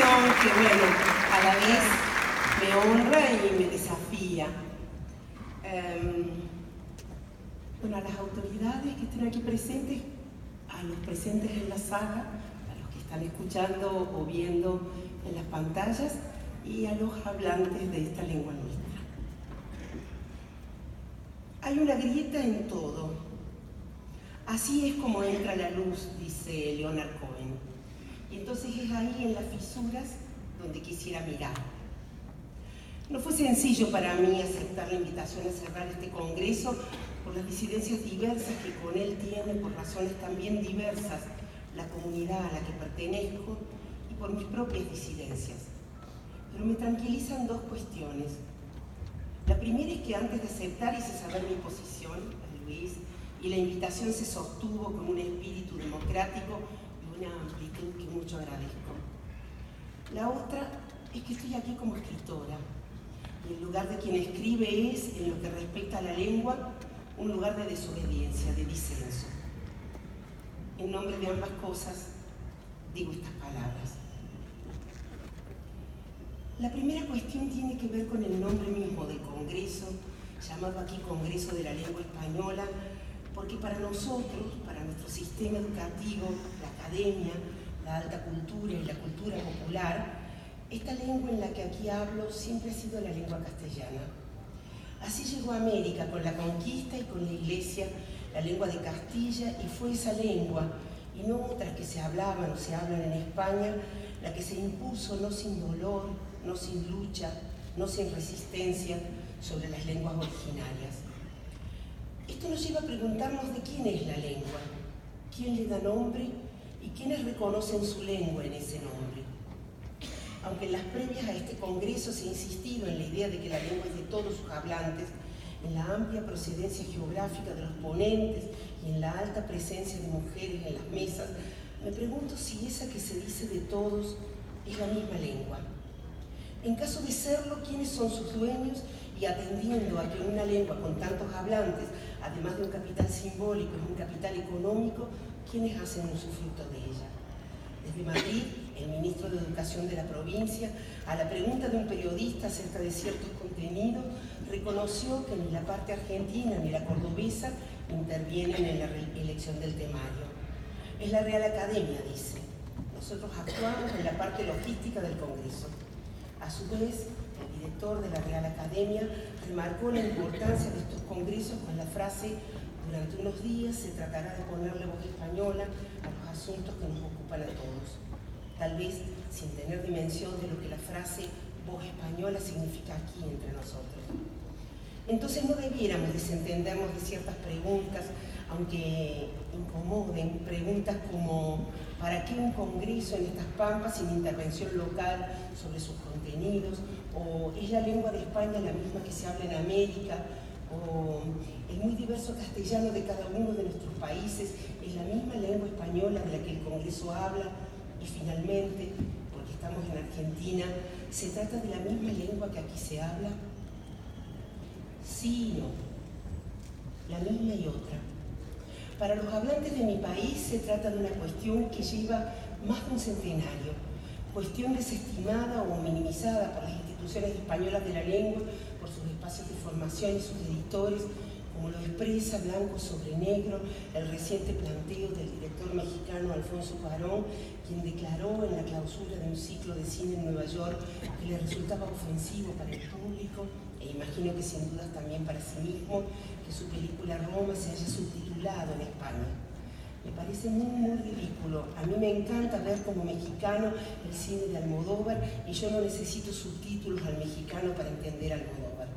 exposición que, bueno, a la vez me honra y me desafía. Bueno, a las autoridades que estén aquí presentes, a los presentes en la sala, a los que están escuchando o viendo en las pantallas y a los hablantes de esta lengua nuestra. Hay una grieta en todo. Así es como entra la luz, dice Leonard Cohen. Y entonces es ahí en las fisuras donde quisiera mirar. No fue sencillo para mí aceptar la invitación a cerrar este congreso por las disidencias diversas que con él tiene, por razones también diversas, la comunidad a la que pertenezco y por mis propias disidencias. Pero me tranquilizan dos cuestiones. La primera es que antes de aceptar hice saber mi posición a Luis y la invitación se sostuvo con un espíritu democrático y una amplitud que mucho agradezco. La otra es que estoy aquí como escritora y el lugar de quien escribe es, en lo que respecta a la lengua, un lugar de desobediencia, de disenso. En nombre de ambas cosas digo estas palabras. La primera cuestión tiene que ver con el nombre mismo del Congreso, llamado aquí Congreso de la Lengua Española, porque para nosotros, para nuestro sistema educativo, la academia, la alta cultura y la cultura popular, esta lengua en la que aquí hablo siempre ha sido la lengua castellana. Así llegó a América con la conquista y con la Iglesia, la lengua de Castilla, y fue esa lengua, y no otras que se hablaban o se hablan en España, la que se impuso no sin dolor, no sin lucha, no sin resistencia sobre las lenguas originarias. Esto nos lleva a preguntarnos de quién es la lengua, quién le da nombre y quiénes reconocen su lengua en ese nombre. Aunque en las previas a este congreso se ha insistido en la idea de que la lengua es de todos sus hablantes, en la amplia procedencia geográfica de los ponentes y en la alta presencia de mujeres en las mesas, me pregunto si esa que se dice de todos es la misma lengua. En caso de serlo, ¿quiénes son sus dueños? Y atendiendo a que una lengua con tantos hablantes, además de un capital simbólico, es un capital económico, ¿quiénes hacen un usufructo de ella? Desde Madrid, el ministro de Educación de la provincia, a la pregunta de un periodista acerca de ciertos contenidos, reconoció que ni la parte argentina ni la cordobesa intervienen en la elección del temario. Es la Real Academia, dice. Nosotros actuamos en la parte logística del Congreso. A su vez, el director de la Real Academia remarcó la importancia de estos congresos con la frase: durante unos días se tratará de ponerle voz española a los asuntos que nos ocupan a todos. Tal vez sin tener dimensión de lo que la frase voz española significa aquí entre nosotros. Entonces no debiéramos desentendernos de ciertas preguntas, aunque incomoden, preguntas como ¿para qué un congreso en estas pampas sin intervención local sobre sus contenidos? ¿O es la lengua de España la misma que se habla en América? ¿O el muy diverso castellano de cada uno de nuestros países es la misma lengua española de la que el congreso habla? Y finalmente, porque estamos en Argentina, ¿se trata de la misma lengua que aquí se habla? Sí y no, la misma y otra. Para los hablantes de mi país se trata de una cuestión que lleva más de un centenario, cuestión desestimada o minimizada por las instituciones españolas de la lengua, por sus espacios de formación y sus editores, como lo expresa blanco sobre negro el reciente planteo del director mexicano Alfonso Cuarón, quien declaró en la clausura de un ciclo de cine en Nueva York que le resultaba ofensivo para el público, e imagino que sin dudas también para sí mismo, que su película Roma se haya subtitulado en España. Me parece muy ridículo. A mí me encanta ver como mexicano el cine de Almodóvar y yo no necesito subtítulos al mexicano para entender Almodóvar.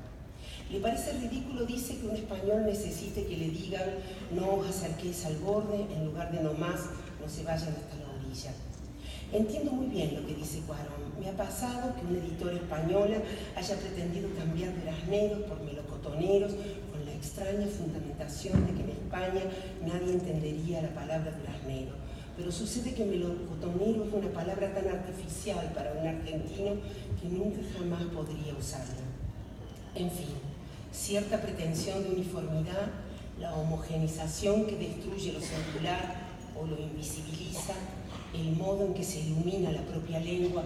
Le parece ridículo, dice, que un español necesite que le digan no os acerquéis al borde en lugar de no más, no se vayan hasta la orilla. Entiendo muy bien lo que dice Cuarón. Me ha pasado que una editora española haya pretendido cambiar durazneros por melocotoneros con la extraña fundamentación de que en España nadie entendería la palabra duraznero. Pero sucede que melocotonero es una palabra tan artificial para un argentino que nunca jamás podría usarla. En fin, cierta pretensión de uniformidad, la homogenización que destruye lo singular o lo invisibiliza, el modo en que se ilumina la propia lengua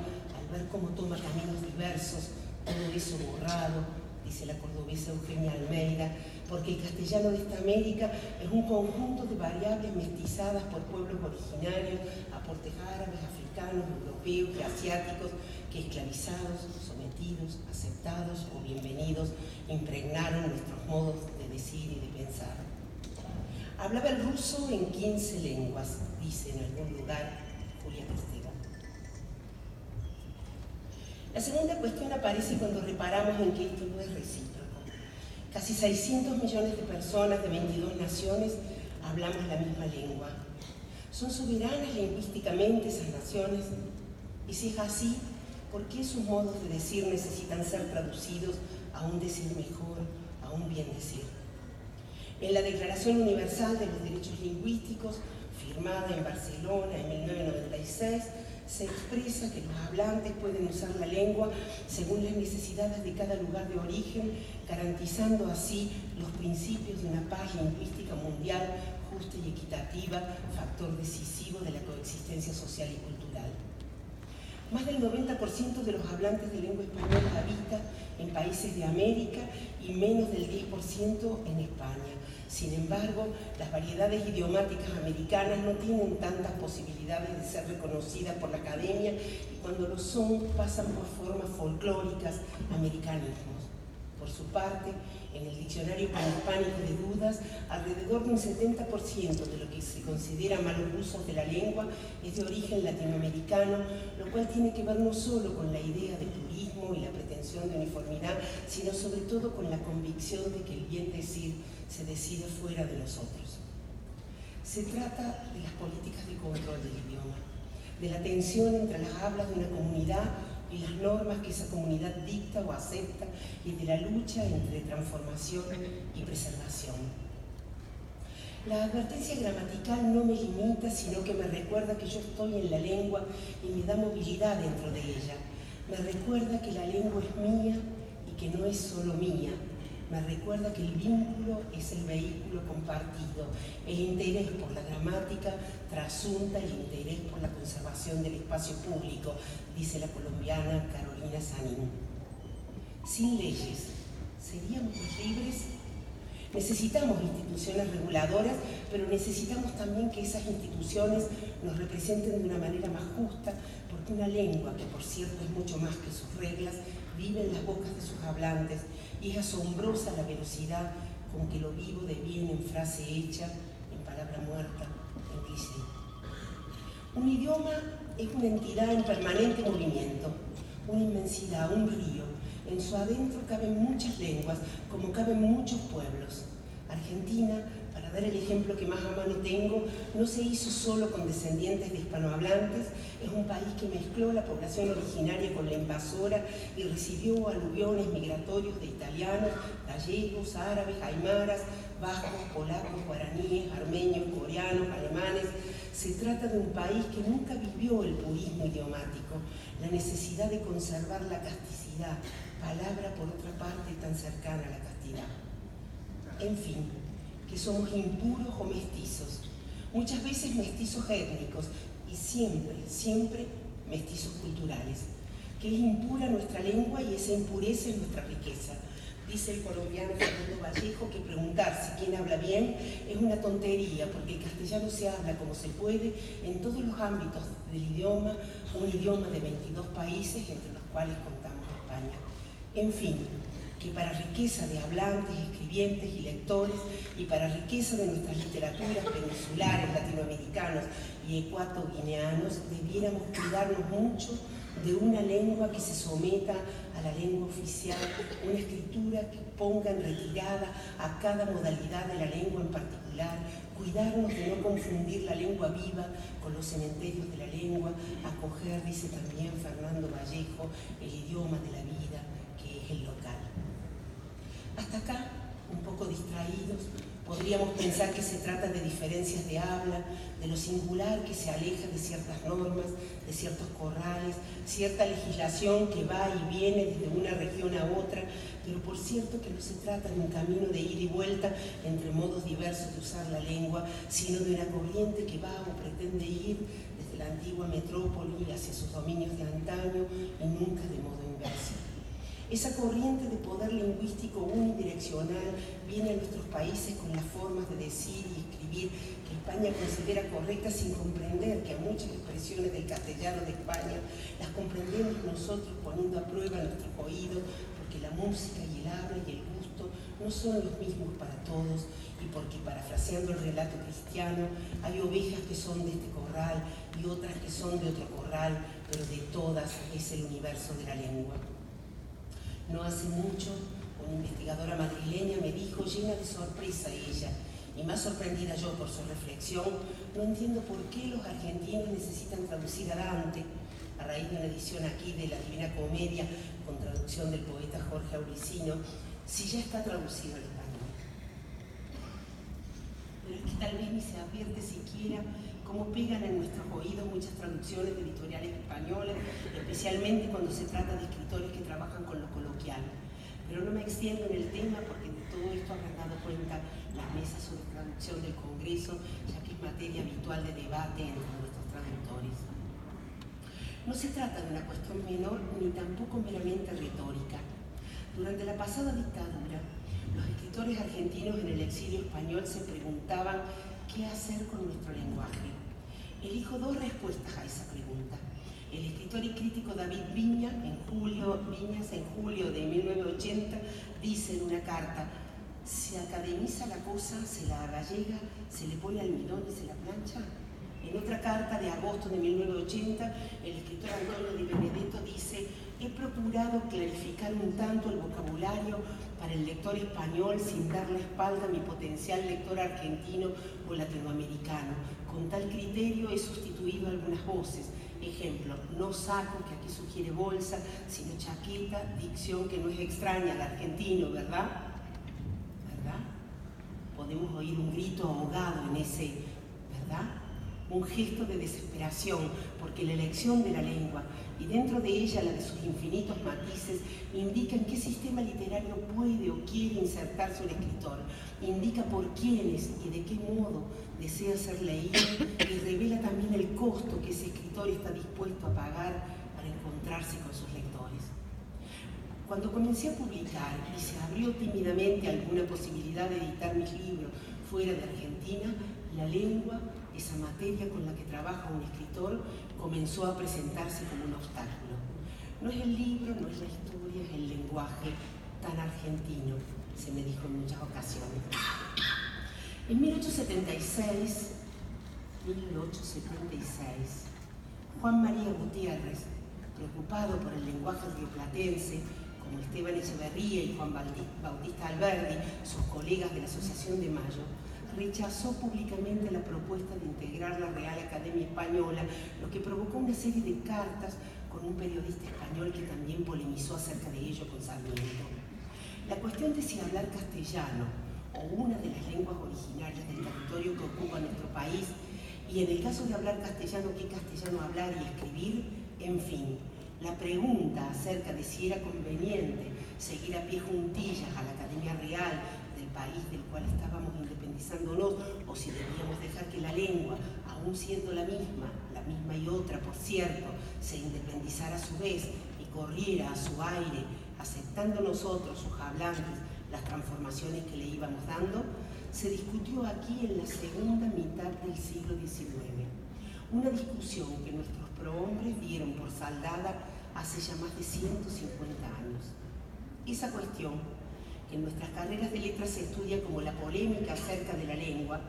ver cómo toma caminos diversos, todo eso borrado, dice la cordobesa Eugenia Almeida, porque el castellano de esta América es un conjunto de variables mestizadas por pueblos originarios, aportes árabes, africanos, europeos y asiáticos, que esclavizados, sometidos, aceptados o bienvenidos, impregnaron nuestros modos de decir y de pensar. Hablaba el ruso en 15 lenguas, dice en algún lugar Julia Castellón. La segunda cuestión aparece cuando reparamos en que esto no es recíproco. Casi 600 millones de personas de 22 naciones hablamos la misma lengua. ¿Son soberanas lingüísticamente esas naciones? Y si es así, ¿por qué sus modos de decir necesitan ser traducidos a un decir mejor, a un bien decir? En la Declaración Universal de los Derechos Lingüísticos, firmada en Barcelona en 1996, se expresa que los hablantes pueden usar la lengua según las necesidades de cada lugar de origen, garantizando así los principios de una paz lingüística mundial justa y equitativa, factor decisivo de la coexistencia social y cultural. Más del 90% de los hablantes de lengua española habita en países de América y menos del 10% en España. Sin embargo, las variedades idiomáticas americanas no tienen tantas posibilidades de ser reconocidas por la academia y cuando lo son pasan por formas folclóricas, americanismos. Por su parte, en el Diccionario Panhispánico de Dudas, alrededor de un 70% de lo que se considera malos usos de la lengua es de origen latinoamericano, lo cual tiene que ver no solo con la idea de purismo y la pretensión de uniformidad, sino sobre todo con la convicción de que el bien decir se decide fuera de nosotros. Se trata de las políticas de control del idioma, de la tensión entre las hablas de una comunidad y las normas que esa comunidad dicta o acepta y de la lucha entre transformación y preservación. La advertencia gramatical no me limita, sino que me recuerda que yo estoy en la lengua y me da movilidad dentro de ella. Me recuerda que la lengua es mía y que no es solo mía. Me recuerda que el vínculo es el vehículo compartido. El interés por la gramática trasunta el interés por la conservación del espacio público, dice la colombiana Carolina Sanín. Sin leyes, ¿seríamos más libres? Necesitamos instituciones reguladoras, pero necesitamos también que esas instituciones nos representen de una manera más justa, porque una lengua, que por cierto es mucho más que sus reglas, vive en las bocas de sus hablantes, y es asombrosa la velocidad con que lo vivo deviene en frase hecha, en palabra muerta, en cliché. Un idioma es una entidad en permanente movimiento, una inmensidad, un río. En su adentro caben muchas lenguas, como caben muchos pueblos. Argentina, para dar el ejemplo que más a mano tengo, no se hizo solo con descendientes de hispanohablantes, es un país que mezcló la población originaria con la invasora y recibió aluviones migratorios de italianos, gallegos, árabes, aymaras, vascos, polacos, guaraníes, armenios, coreanos, alemanes. Se trata de un país que nunca vivió el purismo idiomático, la necesidad de conservar la casticidad, palabra por otra parte tan cercana a la castidad. En fin, que somos impuros o mestizos, muchas veces mestizos étnicos y siempre mestizos culturales, que es impura nuestra lengua y esa impureza es nuestra riqueza. Dice el colombiano Fernando Vallejo que preguntarse quién habla bien es una tontería, porque el castellano se habla como se puede en todos los ámbitos del idioma, un idioma de 22 países, entre los cuales contamos España. En fin, que para riqueza de hablantes, escribientes y lectores, y para riqueza de nuestras literaturas peninsulares, latinoamericanos y ecuatoguineanos, debiéramos cuidarnos mucho de una lengua que se someta a la lengua oficial, una escritura que ponga en retirada a cada modalidad de la lengua en particular, cuidarnos de no confundir la lengua viva con los cementerios de la lengua, acoger, dice también Fernando Vallejo, el idioma de la vida, que es el local. Hasta acá, un poco distraídos, podríamos pensar que se trata de diferencias de habla, de lo singular que se aleja de ciertas normas, de ciertos corrales, cierta legislación que va y viene desde una región a otra, pero por cierto que no se trata de un camino de ida y vuelta entre modos diversos de usar la lengua, sino de una corriente que va o pretende ir desde desde la antigua metrópoli hacia sus dominios de antaño y nunca de modo inverso. Esa corriente de poder lingüístico unidireccional viene a nuestros países con las formas de decir y escribir que España considera correctas, sin comprender que a muchas expresiones del castellano de España las comprendemos nosotros poniendo a prueba nuestros oídos, porque la música y el habla y el gusto no son los mismos para todos, y porque, parafraseando el relato cristiano, hay ovejas que son de este corral y otras que son de otro corral, pero de todas es el universo de la lengua. No hace mucho, una investigadora madrileña me dijo, llena de sorpresa ella, y más sorprendida yo por su reflexión, no entiendo por qué los argentinos necesitan traducir a Dante, a raíz de una edición aquí de la Divina Comedia, con traducción del poeta Jorge Aulicino, si ya está traducido al español. Pero es que tal vez ni se advierte siquiera cómo pegan en nuestros oídos muchas traducciones de editoriales españolas, especialmente cuando se trata de escritores que trabajan con lo coloquial. Pero no me extiendo en el tema porque de todo esto habrán dado cuenta las mesas sobre traducción del Congreso, ya que es materia habitual de debate entre nuestros traductores. No se trata de una cuestión menor ni tampoco meramente retórica. Durante la pasada dictadura, los escritores argentinos en el exilio español se preguntaban qué hacer con nuestro lenguaje. Elijo dos respuestas a esa pregunta. El escritor y crítico David Viñas, en julio de 1980, dice en una carta: se academiza la cosa, se la agallega, se le pone almidón y se la plancha. En otra carta de agosto de 1980, el escritor Antonio Di Benedetto dice: he procurado clarificar un tanto el vocabulario para el lector español sin dar la espalda a mi potencial lector argentino o latinoamericano. Con tal criterio he sustituido algunas voces. Ejemplo, no saco, que aquí sugiere bolsa, sino chaqueta, dicción que no es extraña al argentino, ¿verdad? ¿Verdad? Podemos oír un grito ahogado en ese, ¿verdad? Un gesto de desesperación, porque la elección de la lengua, y dentro de ella la de sus infinitos matices, indica en qué sistema literario puede o quiere insertarse un escritor, indica por quiénes y de qué modo desea ser leído, y revela también el costo que ese escritor está dispuesto a pagar para encontrarse con sus lectores. Cuando comencé a publicar y se abrió tímidamente alguna posibilidad de editar mis libros fuera de Argentina, la lengua, esa materia con la que trabaja un escritor, comenzó a presentarse como un obstáculo. No es el libro, no es la historia, es el lenguaje tan argentino, se me dijo en muchas ocasiones. En 1876, Juan María Gutiérrez, preocupado por el lenguaje rioplatense, como Esteban Echeverría y Juan Bautista Alberdi, sus colegas de la Asociación de Mayo, rechazó públicamente la propuesta de integrar la Real Academia Española, lo que provocó una serie de cartas con un periodista español que también polemizó acerca de ello con Sarmiento. La cuestión de si hablar castellano o una de las lenguas originarias del territorio que ocupa nuestro país, y en el caso de hablar castellano, qué castellano hablar y escribir, en fin, la pregunta acerca de si era conveniente seguir a pie juntillas a la Academia Real del país del cual estábamos independizándonos, o si debíamos dejar que la lengua, aún siendo la misma y otra, por cierto, se independizara a su vez y corriera a su aire, aceptando nosotros, sus hablantes, las transformaciones que le íbamos dando, se discutió aquí en la segunda mitad del siglo XIX. Una discusión que nuestros prohombres dieron por saldada hace ya más de 150 años. Esa cuestión, que en nuestras carreras de letras se estudia como la polémica acerca de la lengua,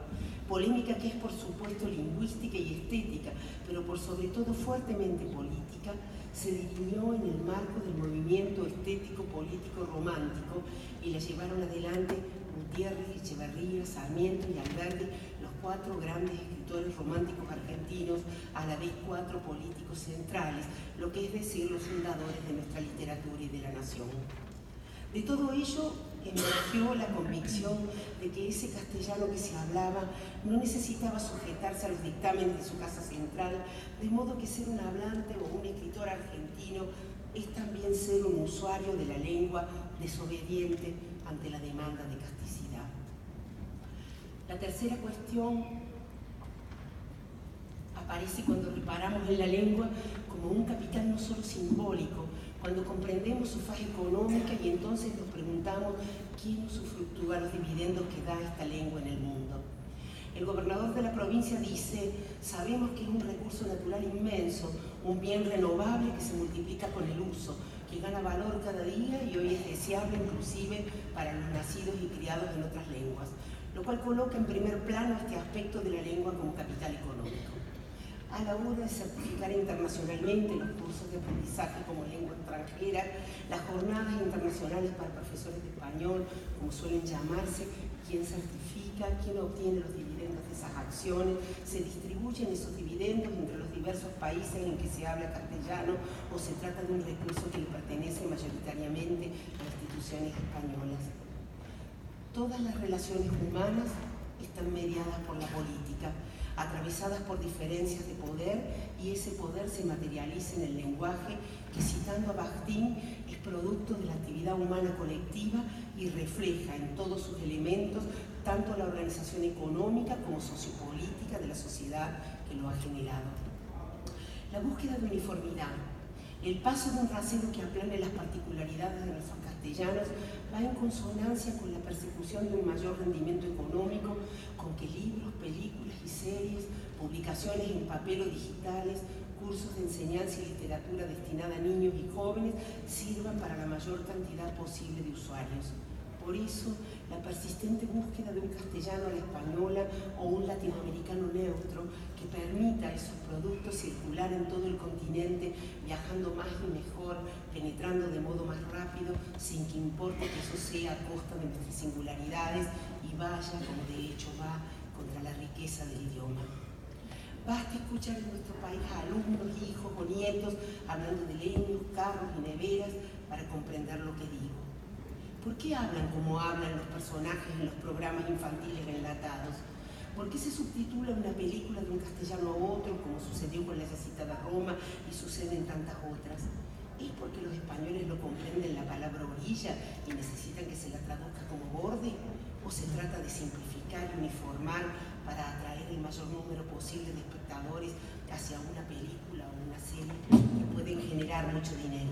polémica que es por supuesto lingüística y estética, pero por sobre todo fuertemente política, se dirimió en el marco del movimiento estético político romántico y la llevaron adelante Gutiérrez, Echeverría, Sarmiento y Alberdi, los cuatro grandes escritores románticos argentinos, a la vez cuatro políticos centrales, lo que es decir, los fundadores de nuestra literatura y de la nación. De todo ello emergió la convicción de que ese castellano que se hablaba no necesitaba sujetarse a los dictámenes de su casa central, de modo que ser un hablante o un escritor argentino es también ser un usuario de la lengua desobediente ante la demanda de casticidad. La tercera cuestión aparece cuando reparamos en la lengua como un capital no solo simbólico, cuando comprendemos su faz económica y entonces nos preguntamos quién usufructúa los dividendos que da esta lengua en el mundo. El gobernador de la provincia dice: sabemos que es un recurso natural inmenso, un bien renovable que se multiplica con el uso, que gana valor cada día y hoy es deseable inclusive para los nacidos y criados en otras lenguas, lo cual coloca en primer plano este aspecto de la lengua como capital económico. A la hora de certificar internacionalmente los cursos de aprendizaje como lengua extranjera, las jornadas internacionales para profesores de español, como suelen llamarse, quién certifica, quién obtiene los dividendos de esas acciones, se distribuyen esos dividendos entre los diversos países en que se habla castellano o se trata de un recurso que le pertenece mayoritariamente a instituciones españolas. Todas las relaciones humanas están mediadas por la política, atravesadas por diferencias de poder, y ese poder se materializa en el lenguaje que, citando a Bakhtin, es producto de la actividad humana colectiva y refleja en todos sus elementos tanto la organización económica como sociopolítica de la sociedad que lo ha generado. La búsqueda de uniformidad, el paso de un rasero que aplane las particularidades de nuestros castellanos, va en consonancia con la persecución de un mayor rendimiento económico, con que libros, películas y series, publicaciones en papel o digitales, cursos de enseñanza y literatura destinada a niños y jóvenes sirvan para la mayor cantidad posible de usuarios. Por eso, la persistente búsqueda de un castellano a la española o un latinoamericano neutro que permita a esos productos circular en todo el continente, viajando más y mejor, penetrando de modo más rápido, sin que importe que eso sea a costa de nuestras singularidades y vaya, como de hecho va, contra la riqueza del idioma. Basta escuchar en nuestro país a alumnos, hijos o nietos hablando de leños, carros y neveras para comprender lo que digo. ¿Por qué hablan como hablan los personajes en los programas infantiles enlatados? ¿Por qué se subtitula una película de un castellano a otro, como sucedió con la ya citada Roma y sucede en tantas otras? ¿Es porque los españoles no comprenden la palabra orilla y necesitan que se la traduzca como borde? ¿O se trata de simplificar y uniformar para atraer el mayor número posible de espectadores hacia una película o una serie que pueden generar mucho dinero?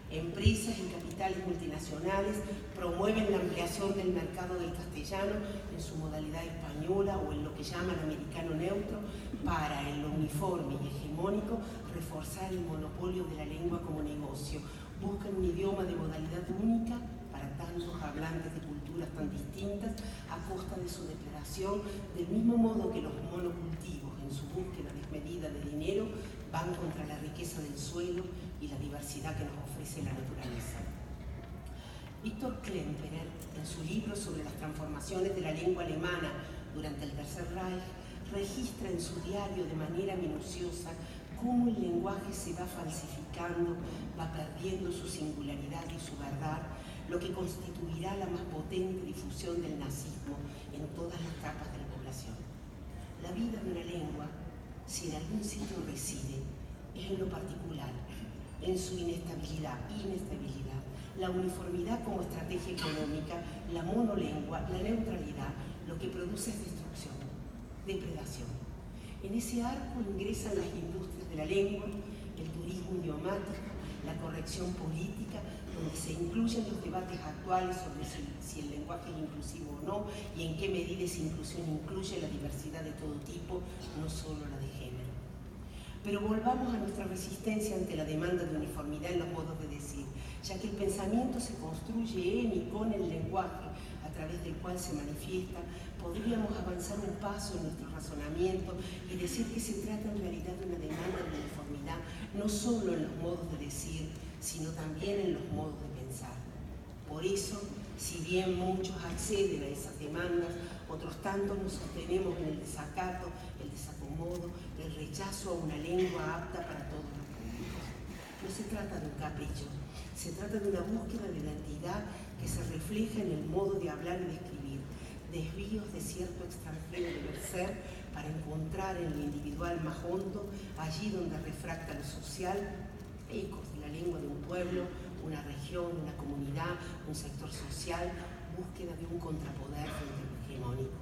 Empresas y capitales multinacionales promueven la ampliación del mercado del castellano en su modalidad española o en lo que llaman americano neutro para, en lo uniforme y hegemónico, reforzar el monopolio de la lengua como negocio. Buscan un idioma de modalidad única para tantos hablantes de culturas tan distintas a costa de su depredación, del mismo modo que los monocultivos en su búsqueda desmedida de dinero van contra la riqueza del suelo y la diversidad que nos ofrece la naturaleza. Víctor Klemperer, en su libro sobre las transformaciones de la lengua alemana durante el Tercer Reich, registra en su diario de manera minuciosa cómo el lenguaje se va falsificando, va perdiendo su singularidad y su verdad, lo que constituirá la más potente difusión del nazismo en todas las capas de la población. La vida de una lengua, si en algún sitio reside, es en lo particular, en su inestabilidad, la uniformidad como estrategia económica, la monolengua, la neutralidad, lo que produce es destrucción, depredación. En ese arco ingresan las industrias de la lengua, el turismo idiomático, la corrección política, donde se incluyen los debates actuales sobre si el lenguaje es inclusivo o no y en qué medida esa inclusión incluye la diversidad de todo tipo, no solo la de género. Pero volvamos a nuestra resistencia ante la demanda de uniformidad en los modos de decir, ya que el pensamiento se construye en y con el lenguaje a través del cual se manifiesta, podríamos avanzar un paso en nuestro razonamiento y decir que se trata en realidad de una demanda de uniformidad, no solo en los modos de decir, sino también en los modos de pensar. Por eso, si bien muchos acceden a esas demandas, otros tantos nos sostenemos en el desacato, el desacomodo, el rechazo a una lengua apta para todos los públicos. No se trata de un capricho, se trata de una búsqueda de identidad que se refleja en el modo de hablar y de escribir, desvíos de cierto extranjero deber ser para encontrar en lo individual más hondo, allí donde refracta lo social, ecos de la lengua de un pueblo, una región, una comunidad, un sector social, búsqueda de un contrapoder frente a lo hegemónico.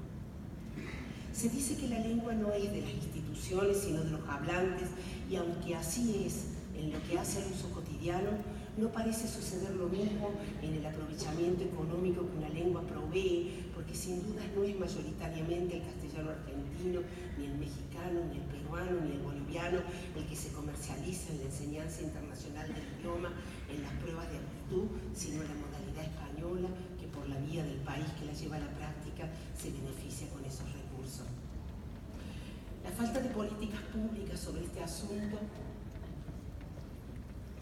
Se dice que la lengua no es de las instituciones, sino de los hablantes, y aunque así es en lo que hace al uso cotidiano, no parece suceder lo mismo en el aprovechamiento económico que una lengua provee, porque sin dudas no es mayoritariamente el castellano argentino, ni el mexicano, ni el peruano, ni el boliviano el que se comercializa en la enseñanza internacional del idioma, en las pruebas de aptitud, sino la modalidad española, que por la vía del país que la lleva a la práctica se beneficia con esos recursos. La falta de políticas públicas sobre este asunto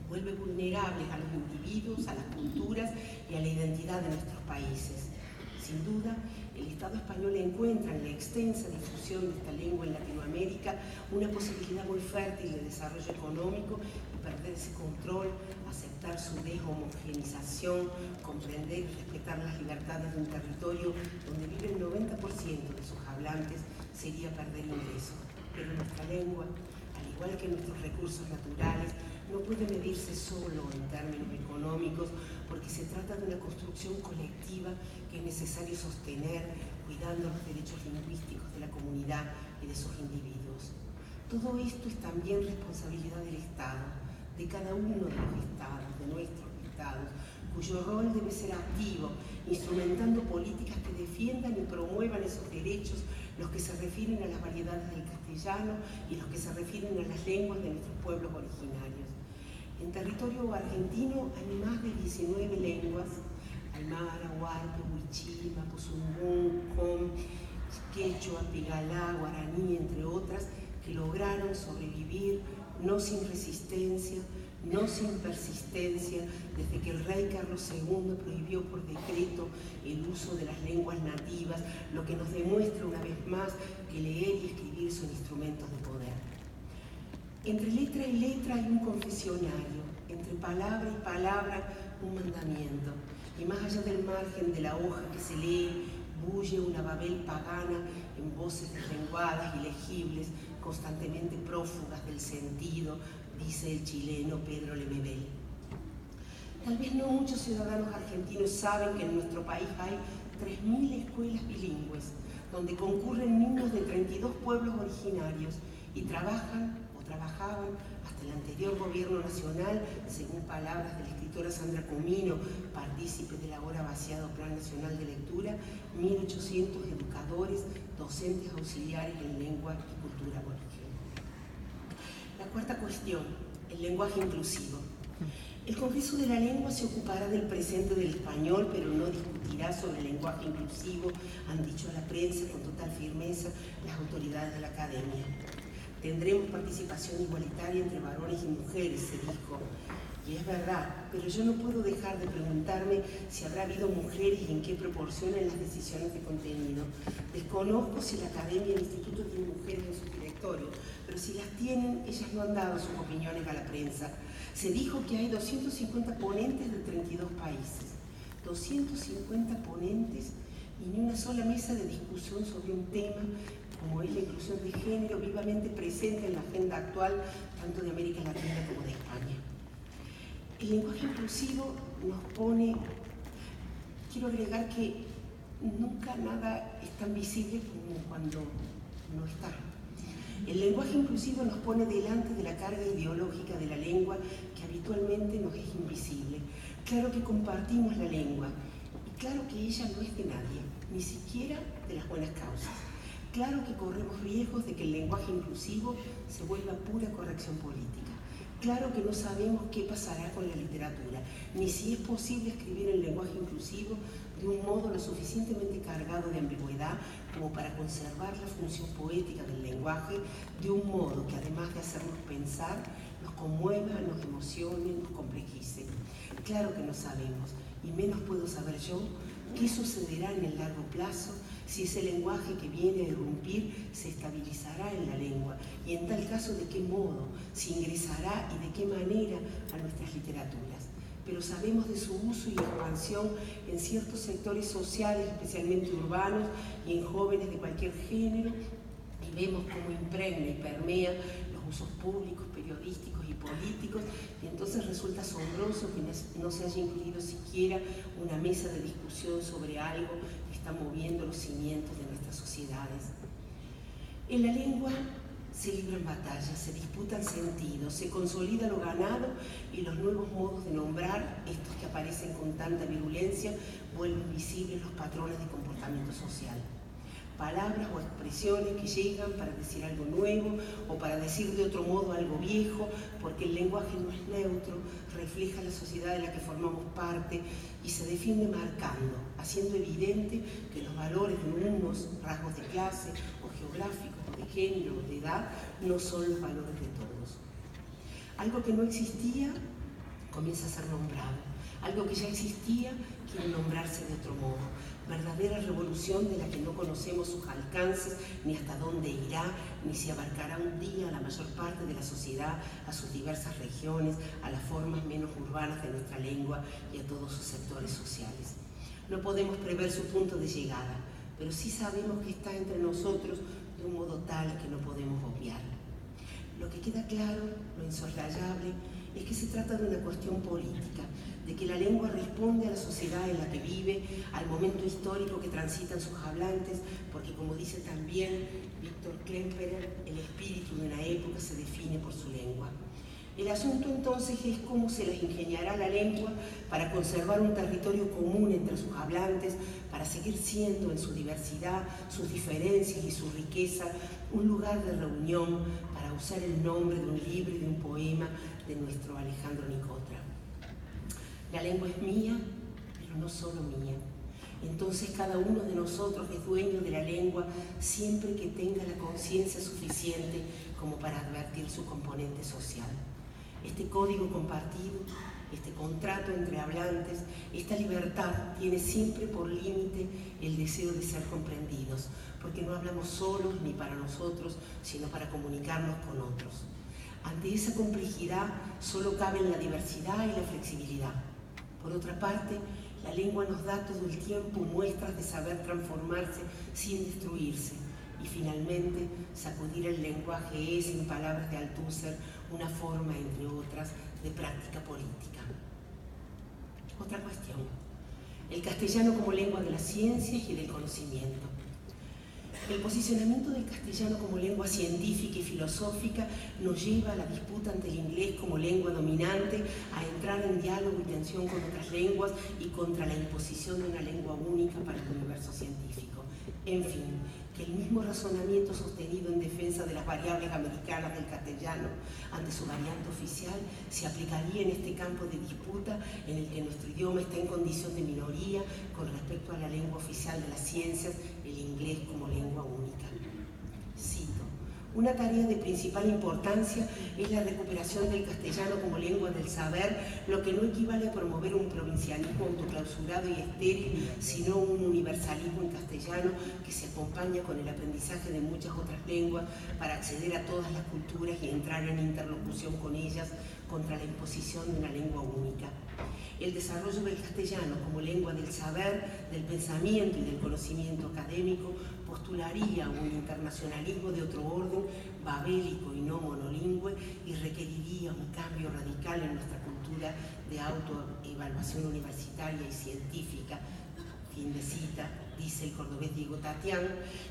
vuelve vulnerables a los individuos, a las culturas y a la identidad de nuestros países. Sin duda, el Estado español encuentra en la extensa difusión de esta lengua en Latinoamérica una posibilidad muy fértil de desarrollo económico y perder ese control, aceptar su deshomogenización, comprender y respetar las libertades de un territorio donde vive el 90% de sus hablantes sería perder ingresos. Pero nuestra lengua, al igual que nuestros recursos naturales, no puede medirse solo en términos económicos, porque se trata de una construcción colectiva que es necesario sostener, cuidando los derechos lingüísticos de la comunidad y de sus individuos. Todo esto es también responsabilidad del Estado, de cada uno de los estados, de nuestros estados, cuyo rol debe ser activo, instrumentando políticas que defiendan y promuevan esos derechos, los que se refieren a las variedades del castellano y los que se refieren a las lenguas de nuestros pueblos originarios. En territorio argentino hay más de 19 lenguas: aymara, huarpe, huichí, mapuzungún, com, quechua, pigalá, guaraní, entre otras, que lograron sobrevivir no sin resistencia, no sin persistencia, desde que el rey Carlos II prohibió por decreto el uso de las lenguas nativas, lo que nos demuestra una vez más que leer y escribir son instrumentos de poder. Entre letra y letra hay un confesionario, entre palabra y palabra un mandamiento, y más allá del margen de la hoja que se lee, bulle una Babel pagana en voces deslenguadas y legibles, constantemente prófugas del sentido, dice el chileno Pedro Lemebel. Tal vez no muchos ciudadanos argentinos saben que en nuestro país hay 3.000 escuelas bilingües, donde concurren niños de 32 pueblos originarios y trabajaban hasta el anterior gobierno nacional, según palabras de la escritora Sandra Comino, partícipe del ahora vaciado Plan Nacional de Lectura, 1.800 educadores, docentes auxiliares en lengua y cultura aborigen. La cuarta cuestión, el lenguaje inclusivo. El Congreso de la Lengua se ocupará del presente del español, pero no discutirá sobre el lenguaje inclusivo, han dicho a la prensa con total firmeza las autoridades de la academia. Tendremos participación igualitaria entre varones y mujeres, se dijo. Y es verdad, pero yo no puedo dejar de preguntarme si habrá habido mujeres y en qué proporción en las decisiones de contenido. Desconozco si la academia y el instituto tienen mujeres en sus directorios, pero si las tienen, ellas no han dado sus opiniones a la prensa. Se dijo que hay 250 ponentes de 32 países. 250 ponentes y ni una sola mesa de discusión sobre un tema como es la inclusión de género, vivamente presente en la agenda actual, tanto de América Latina como de España. El lenguaje inclusivo nos pone, quiero agregar que nunca nada es tan visible como cuando no está. El lenguaje inclusivo nos pone delante de la carga ideológica de la lengua que habitualmente nos es invisible. Claro que compartimos la lengua y claro que ella no es de nadie, ni siquiera de las buenas causas. Claro que corremos riesgos de que el lenguaje inclusivo se vuelva pura corrección política. Claro que no sabemos qué pasará con la literatura, ni si es posible escribir el lenguaje inclusivo de un modo lo suficientemente cargado de ambigüedad como para conservar la función poética del lenguaje, de un modo que además de hacernos pensar, nos conmueva, nos emocione, nos complejice. Claro que no sabemos, y menos puedo saber yo, qué sucederá en el largo plazo, si ese lenguaje que viene a irrumpir se estabilizará en la lengua y en tal caso de qué modo, si ingresará y de qué manera a nuestras literaturas. Pero sabemos de su uso y expansión en ciertos sectores sociales, especialmente urbanos y en jóvenes de cualquier género, y vemos cómo impregna y permea los usos públicos, periodísticos y políticos, y entonces resulta asombroso que no se haya incluido siquiera una mesa de discusión sobre algo que está moviendo los cimientos de nuestras sociedades. En la lengua se libran batallas, se disputan sentidos, se consolida lo ganado y los nuevos modos de nombrar, estos que aparecen con tanta virulencia, vuelven visibles los patrones de comportamiento social. Palabras o expresiones que llegan para decir algo nuevo o para decir de otro modo algo viejo, porque el lenguaje no es neutro, refleja la sociedad de la que formamos parte y se defiende marcando, haciendo evidente que los valores de unos, rasgos de clase o geográficos, de género o de edad, no son los valores de todos. Algo que no existía comienza a ser nombrado. Algo que ya existía quiere nombrarse de otro modo. Verdadera revolución de la que no conocemos sus alcances, ni hasta dónde irá, ni si abarcará un día a la mayor parte de la sociedad, a sus diversas regiones, a las formas menos urbanas de nuestra lengua y a todos sus sectores sociales. No podemos prever su punto de llegada, pero sí sabemos que está entre nosotros de un modo tal que no podemos obviarlo. Lo que queda claro, lo insoslayable, es que se trata de una cuestión política, de que la lengua responde a la sociedad en la que vive, al momento histórico que transitan sus hablantes, porque como dice también Víctor Klemperer, el espíritu de una época se define por su lengua. El asunto entonces es cómo se las ingeniará la lengua para conservar un territorio común entre sus hablantes, para seguir siendo en su diversidad, sus diferencias y su riqueza, un lugar de reunión, para usar el nombre de un libro y de un poema de nuestro Alejandro Nicotra. La lengua es mía, pero no solo mía. Entonces cada uno de nosotros es dueño de la lengua siempre que tenga la conciencia suficiente como para advertir su componente social. Este código compartido, este contrato entre hablantes, esta libertad tiene siempre por límite el deseo de ser comprendidos, porque no hablamos solos ni para nosotros, sino para comunicarnos con otros. Ante esa complejidad solo caben la diversidad y la flexibilidad. Por otra parte, la lengua nos da todo el tiempo muestras de saber transformarse sin destruirse. Y finalmente, sacudir el lenguaje es, en palabras de Althusser, una forma, entre otras, de práctica política. Otra cuestión, el castellano como lengua de las ciencias y del conocimiento. El posicionamiento del castellano como lengua científica y filosófica nos lleva a la disputa ante el inglés como lengua dominante, a entrar en diálogo y tensión con otras lenguas y contra la imposición de una lengua única para el universo científico. En fin, que el mismo razonamiento sostenido en defensa de las variables americanas del castellano ante su variante oficial se aplicaría en este campo de disputa en el que nuestro idioma está en condición de minoría con respecto a la lengua oficial de las ciencias, el inglés como lengua única. Cito: una tarea de principal importancia es la recuperación del castellano como lengua del saber, lo que no equivale a promover un provincialismo autoclausurado y estéril, sino un universalismo en castellano que se acompaña con el aprendizaje de muchas otras lenguas para acceder a todas las culturas y entrar en interlocución con ellas contra la imposición de una lengua única. El desarrollo del castellano como lengua del saber, del pensamiento y del conocimiento académico postularía un internacionalismo de otro orden, babélico y no monolingüe, y requeriría un cambio radical en nuestra cultura de autoevaluación universitaria y científica. Fin de cita, dice el cordobés Diego Tatián,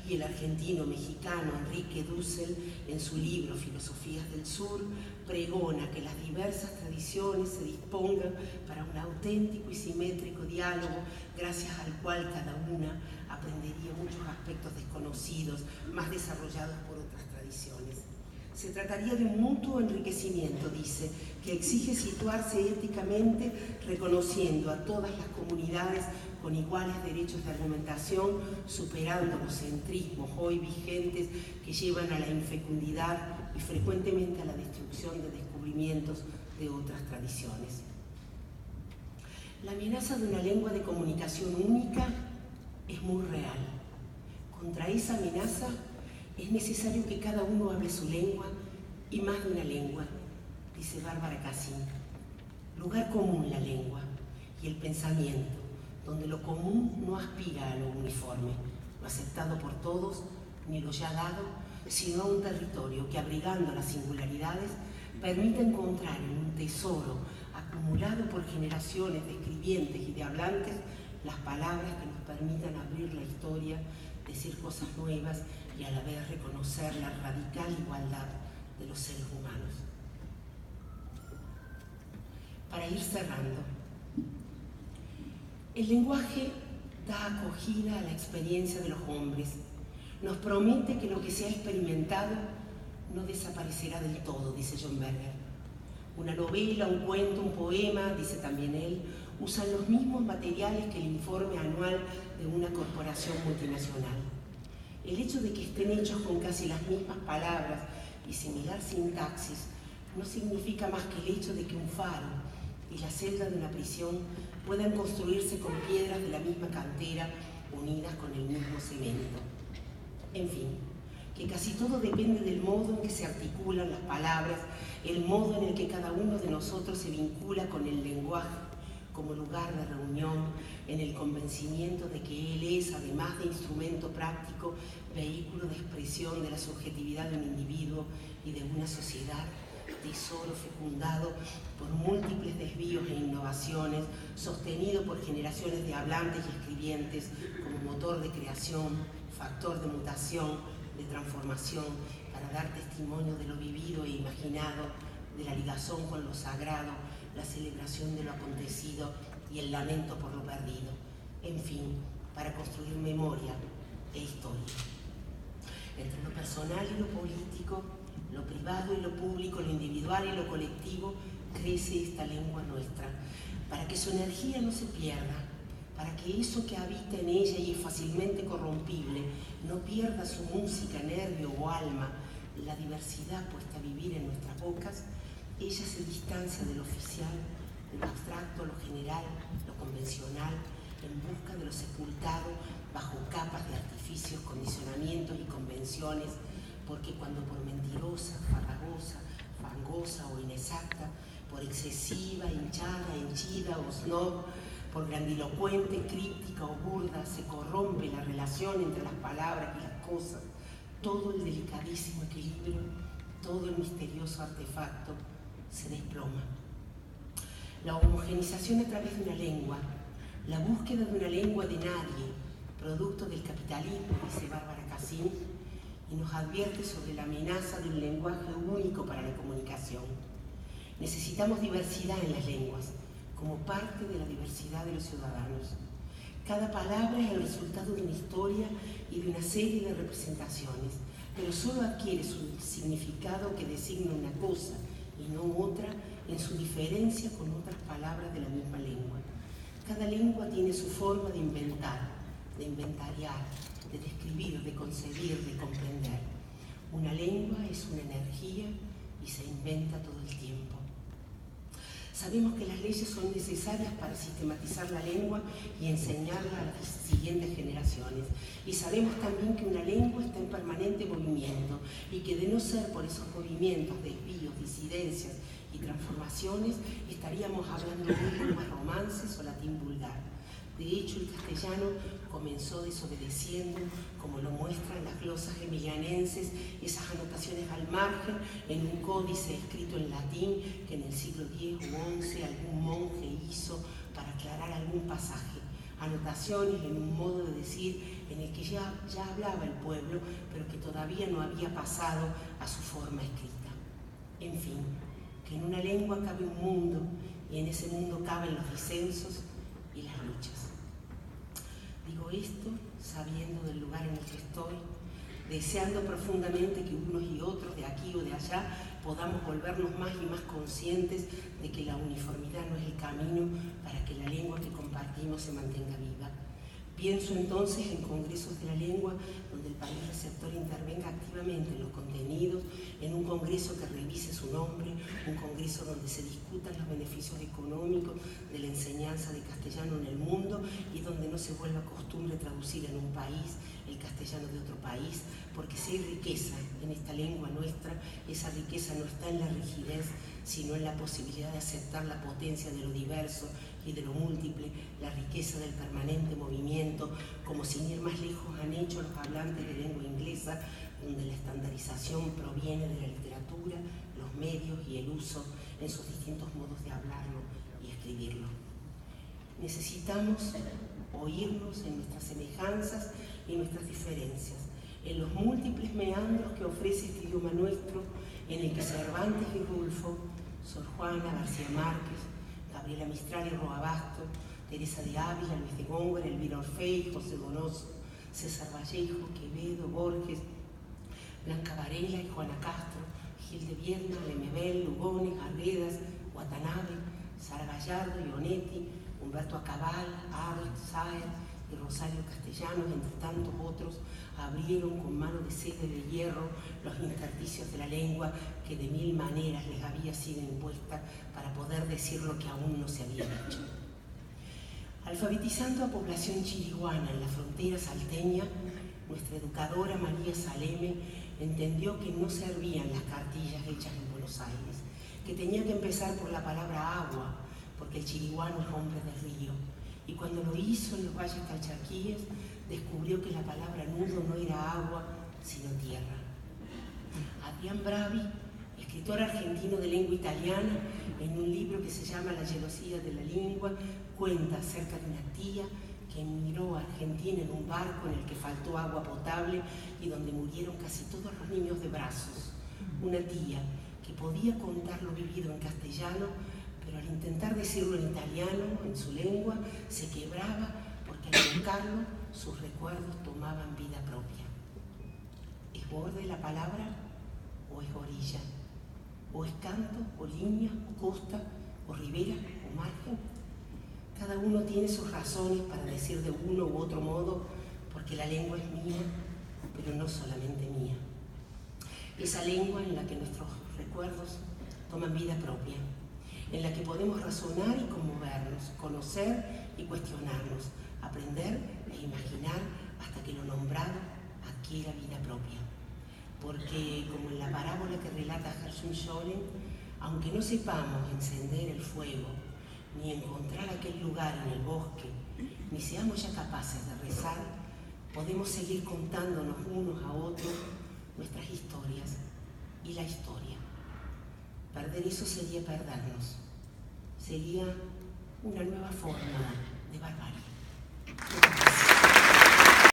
y el argentino-mexicano Enrique Dussel, en su libro Filosofías del Sur, pregona que las diversas tradiciones se dispongan para un auténtico y simétrico diálogo, gracias al cual cada una aprendería muchos aspectos desconocidos, más desarrollados por otras tradiciones. Se trataría de un mutuo enriquecimiento, dice, que exige situarse éticamente reconociendo a todas las comunidades con iguales derechos de argumentación, superando los centrismos hoy vigentes que llevan a la infecundidad y frecuentemente a la destrucción de descubrimientos de otras tradiciones. La amenaza de una lengua de comunicación única es muy real. Contra esa amenaza es necesario que cada uno hable su lengua y más de una lengua, dice Bárbara Cassin. Lugar común la lengua y el pensamiento, donde lo común no aspira a lo uniforme, lo aceptado por todos, ni lo ya dado, sino a un territorio que, abrigando las singularidades, permite encontrar en un tesoro acumulado por generaciones de escribientes y de hablantes las palabras que nos permitan abrir la historia, decir cosas nuevas y a la vez reconocer la radical igualdad de los seres humanos. Para ir cerrando, el lenguaje da acogida a la experiencia de los hombres, nos promete que lo que se ha experimentado no desaparecerá del todo, dice John Berger. Una novela, un cuento, un poema, dice también él, usan los mismos materiales que el informe anual de una corporación multinacional. El hecho de que estén hechos con casi las mismas palabras y similar sintaxis no significa más que el hecho de que un faro y la celda de una prisión puedan construirse con piedras de la misma cantera unidas con el mismo cemento. En fin, que casi todo depende del modo en que se articulan las palabras, el modo en el que cada uno de nosotros se vincula con el lenguaje como lugar de reunión, en el convencimiento de que él es, además de instrumento práctico, vehículo de expresión de la subjetividad de un individuo y de una sociedad, tesoro fecundado por múltiples desvíos e innovaciones, sostenido por generaciones de hablantes y escribientes como motor de creación, factor de mutación, de transformación, para dar testimonio de lo vivido e imaginado, de la ligazón con lo sagrado, la celebración de lo acontecido y el lamento por lo perdido. En fin, para construir memoria e historia. Entre lo personal y lo político, lo privado y lo público, lo individual y lo colectivo, crece esta lengua nuestra, para que su energía no se pierda, para que eso que habita en ella y es fácilmente corrompible no pierda su música, nervio o alma, la diversidad puesta a vivir en nuestras bocas. Ella se distancia de lo oficial, de lo abstracto, lo general, lo convencional, en busca de lo sepultado bajo capas de artificios, condicionamientos y convenciones, porque cuando por mentirosa, farragosa, fangosa o inexacta, por excesiva, hinchada, henchida o snob, por grandilocuente, críptica o burda, se corrompe la relación entre las palabras y las cosas, todo el delicadísimo equilibrio, todo el misterioso artefacto se desploma. La homogenización a través de una lengua, la búsqueda de una lengua de nadie, producto del capitalismo, dice Bárbara Cassin, y nos advierte sobre la amenaza de un lenguaje único para la comunicación. Necesitamos diversidad en las lenguas, como parte de la diversidad de los ciudadanos. Cada palabra es el resultado de una historia y de una serie de representaciones, pero solo adquiere su significado que designa una cosa y no otra en su diferencia con otras palabras de la misma lengua. Cada lengua tiene su forma de inventar, de inventariar, de describir, de concebir, de comprender. Una lengua es una energía y se inventa todo el tiempo. Sabemos que las leyes son necesarias para sistematizar la lengua y enseñarla a las siguientes generaciones. Y sabemos también que una lengua está en permanente movimiento y que de no ser por esos movimientos, desvíos, disidencias y transformaciones, estaríamos hablando de lenguas romances o latín vulgar. De hecho, el castellano comenzó desobedeciendo, como lo muestran las glosas emilianenses, esas anotaciones al margen en un códice escrito en latín que en el siglo X o XI algún monje hizo para aclarar algún pasaje. Anotaciones en un modo de decir en el que ya hablaba el pueblo, pero que todavía no había pasado a su forma escrita. En fin, que en una lengua cabe un mundo y en ese mundo caben los disensos y las luchas. Digo esto sabiendo del lugar en el que estoy, deseando profundamente que unos y otros de aquí o de allá podamos volvernos más y más conscientes de que la uniformidad no es el camino para que la lengua que compartimos se mantenga viva. Pienso entonces en congresos de la lengua donde el país receptor intervenga activamente en los contenidos, en un congreso que revise su nombre, un congreso donde se discutan los beneficios económicos de la enseñanza de castellano en el mundo y donde no se vuelva costumbre traducir en un país el castellano de otro país, porque si hay riqueza en esta lengua nuestra, esa riqueza no está en la rigidez, sino en la posibilidad de aceptar la potencia de lo diverso y de lo múltiple, la riqueza del permanente movimiento, como sin ir más lejos han hecho los hablantes de lengua inglesa, donde la estandarización proviene de la literatura, los medios y el uso en sus distintos modos de hablarlo y escribirlo. Necesitamos oírnos en nuestras semejanzas y nuestras diferencias. en los múltiples meandros que ofrece este idioma nuestro, en el que Cervantes y Rulfo, Sor Juana, García Márquez, Gabriela Mistral y Roa Basto, Teresa de Ávila, Luis de Góngora, Elvira Orfei, José Donoso, César Vallejo, Quevedo, Borges, Blanca Varela y Juana Castro, Gil de Vierna, Lemebel, Lugones, Arguedas, Watanabe, Sara Gallardo, Ionetti, Humberto Acabal, Abel, Saer y Rosario Castellanos, entre tantos otros, abrieron con mano de seda y de hierro los intersticios de la lengua que de mil maneras les había sido impuesta para poder decir lo que aún no se había dicho. Alfabetizando a población chiriguana en la frontera salteña, nuestra educadora María Saleme entendió que no servían las cartillas hechas en Buenos Aires, que tenía que empezar por la palabra agua, porque el chiriguano es hombre de río, y cuando lo hizo en los valles calchaquíes, descubrió que la palabra nudo no era agua, sino tierra. Adrián Bravi, escritor argentino de lengua italiana, en un libro que se llama La gelosía de la lengua, cuenta acerca de una tía que emigró a Argentina en un barco en el que faltó agua potable y donde murieron casi todos los niños de brazos. Una tía que podía contar lo vivido en castellano, pero al intentar decirlo en italiano, en su lengua, se quebraba porque al buscarlo sus recuerdos tomaban vida propia. ¿Es borde la palabra o es orilla? ¿O es canto, o línea, o costa, o ribera, o margen? Cada uno tiene sus razones para decir de uno u otro modo, porque la lengua es mía, pero no solamente mía. Esa lengua en la que nuestros recuerdos toman vida propia, en la que podemos razonar y conmovernos, conocer y cuestionarnos, aprender e imaginar hasta que lo nombrado adquiera vida propia. Porque, como en la parábola que relata Gershom Scholem, aunque no sepamos encender el fuego, ni encontrar aquel lugar en el bosque, ni seamos ya capaces de rezar, podemos seguir contándonos unos a otros nuestras historias y la historia. Perder eso sería perdernos, sería una nueva forma de barbarie.